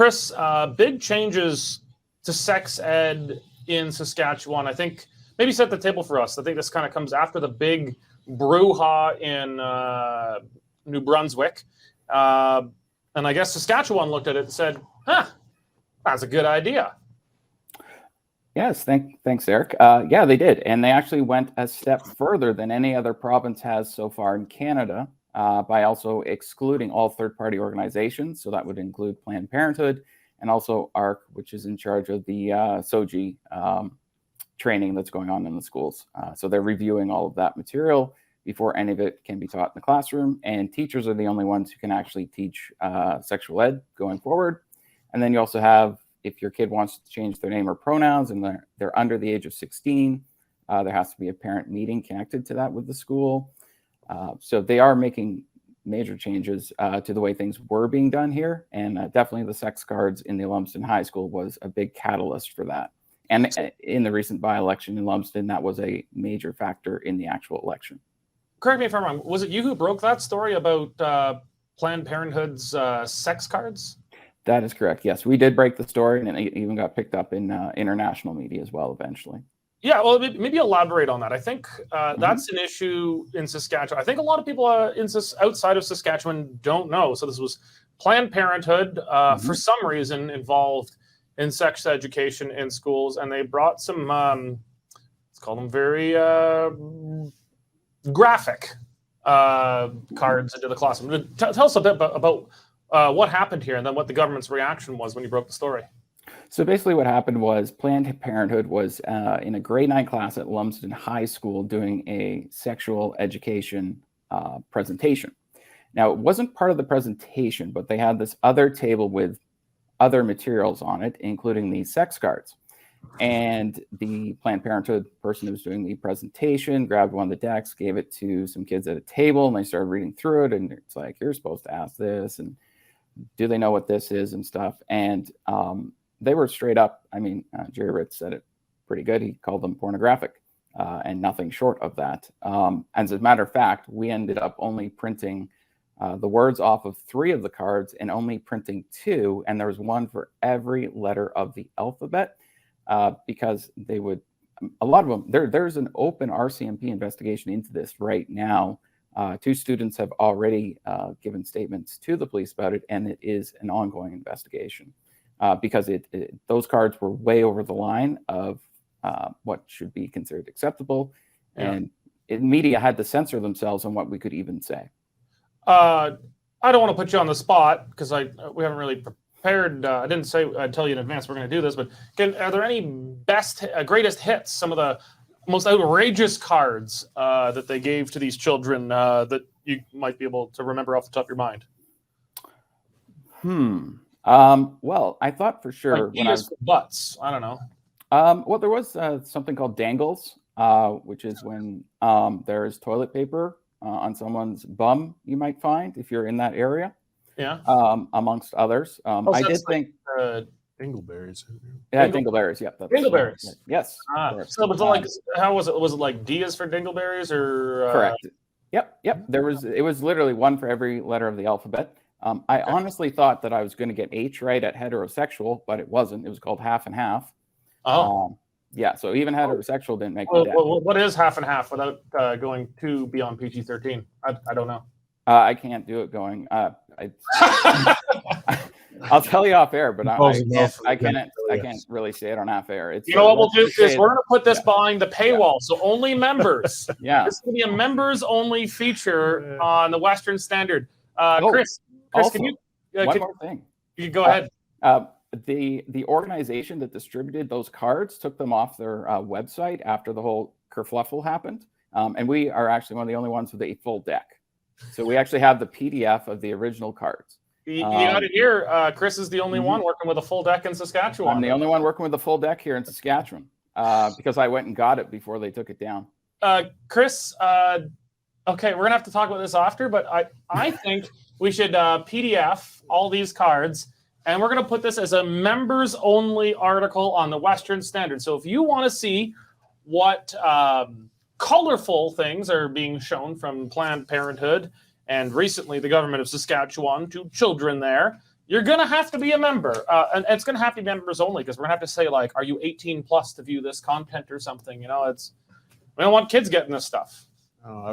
Chris, big changes to sex ed in Saskatchewan. I think maybe set the table for us. I think this kind of comes after the big brouhaha in New Brunswick. And I guess Saskatchewan looked at it and said, that's a good idea. Yes, thanks, Eric. Yeah, they did. And they actually went a step further than any other province has so far in Canada by also excluding all third-party organizations. So that would include Planned Parenthood and also ARC, which is in charge of the SOGI training that's going on in the schools. So they're reviewing all of that material before any of it can be taught in the classroom. And teachers are the only ones who can actually teach sexual ed going forward. And then you also have, if your kid wants to change their name or pronouns and they're under the age of 16, there has to be a parent meeting connected to that with the school. So they are making major changes to the way things were being done here. And definitely the sex cards in the Lumsden High School was a big catalyst for that. And in the recent by-election in Lumsden, that was a major factor in the actual election. Correct me if I'm wrong. Was it you who broke that story about Planned Parenthood's sex cards? That is correct. Yes, we did break the story, and it even got picked up in international media as well eventually. Yeah, well, maybe elaborate on that. I think that's an issue in Saskatchewan. I think a lot of people outside of Saskatchewan don't know. So this was Planned Parenthood, for some reason, involved in sex education in schools, and they brought some, let's call them very graphic cards into the classroom. Tell us a bit about what happened here, and then what the government's reaction was when you broke the story. So basically what happened was Planned Parenthood was in a grade 9 class at Lumsden High School doing a sexual education presentation. Now, it wasn't part of the presentation, but they had this other table with other materials on it, including these sex cards. And the Planned Parenthood person who was doing the presentation grabbed one of the decks, gave it to some kids at a table, and they started reading through it. And it's like, you're supposed to ask this, and do they know what this is and stuff? And they were straight up. I mean, Jerry Ritz said it pretty good. He called them pornographic and nothing short of that. As a matter of fact, we ended up only printing the words off of 3 of the cards and only printing 2. And there was one for every letter of the alphabet because they would, a lot of them, there's an open RCMP investigation into this right now. 2 students have already given statements to the police about it, and it is an ongoing investigation because those cards were way over the line of what should be considered acceptable, and media had to censor themselves on what we could even say. I don't want to put you on the spot because we haven't really prepared. I didn't say I'd tell you in advance we're going to do this, but are there any greatest hits? Some of the most outrageous cards that they gave to these children that you might be able to remember off the top of your mind? Well, I thought for sure like when I was butts. I don't know. Well, there was something called dangles, which is when there's toilet paper on someone's bum. You might find if you're in that area. Yeah. Amongst others, I did think. Dingleberries. Yeah, dingleberries. Yeah, dingleberries. Yes. So was it like, how was it? Was it like D is for dingleberries or? Correct. Yep. It was literally one for every letter of the alphabet. I honestly thought that I was going to get H right at heterosexual, but it wasn't. It was called half and half. Oh. Yeah. So even heterosexual didn't make me. What is half and half without going too beyond PG-13? I don't know. I can't do it going. I'll tell you off air, but I can't really say it on half air. You know what we'll do is we're going to put this behind the paywall, so only members. Yeah, this will be a members only feature on the Western Standard. Chris, also, can you one more thing? You go ahead. The organization that distributed those cards took them off their website after the whole kerfluffle happened, and we are actually one of the only ones with a full deck. So we actually have the PDF of the original cards. You got it here. Chris is the only one working with a full deck in Saskatchewan. I'm the only one working with a full deck here in Saskatchewan because I went and got it before they took it down. Chris, okay, we're going to have to talk about this after, but I think we should PDF all these cards, and we're going to put this as a members-only article on the Western Standard. So if you want to see what colorful things are being shown from Planned Parenthood and recently the government of Saskatchewan to children there, you're going to have to be a member. And it's going to have to be members only, because we're going to have to say, like, are you 18 plus to view this content or something? You know, we don't want kids getting this stuff. I